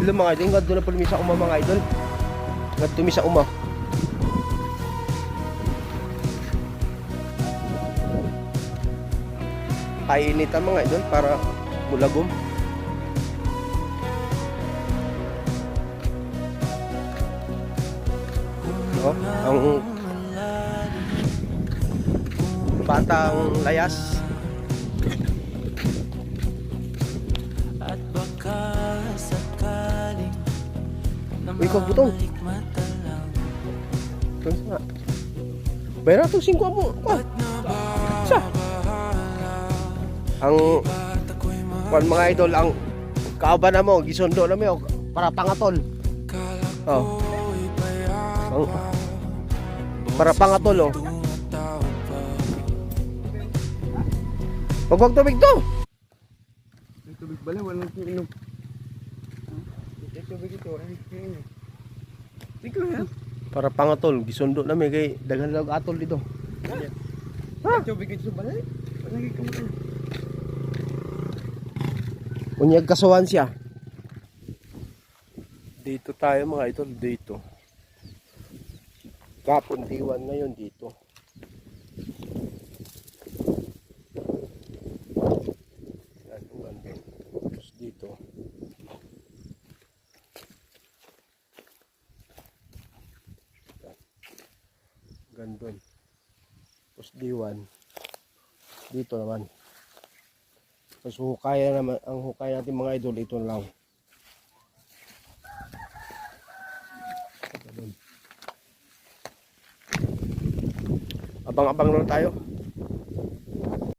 Hello mga idol, nga doon na pala misa uma mga idol. Nga tumisa uma. Painitan mga idol para mulagom. No, ang batang layas. Uy, kong butong. Ito nga. Bayra itong 5 mo. Sa? Ang mga idol, ang kaaba na mo, gisundo na mo, para pangatol. Oh. Ang, para pangatol, oh. Huwag tubig to. May tubig bala, walang inom. May tubig ito, ay inom. Ikaw yan? Para pangatol, gisundo na may kay daghan lang atol dito. Ha? May tubig ito bala, walang inom. Unyag kasuhan siya. Dito tayo mga idol, dito. Kapuntiwan ngayon dito. Tapos dito. Gandun. Tapos diwan. Dito naman. Tapos hukaya naman, ang hukay natin mga idol, ito lang. Abang-abang lang tayo.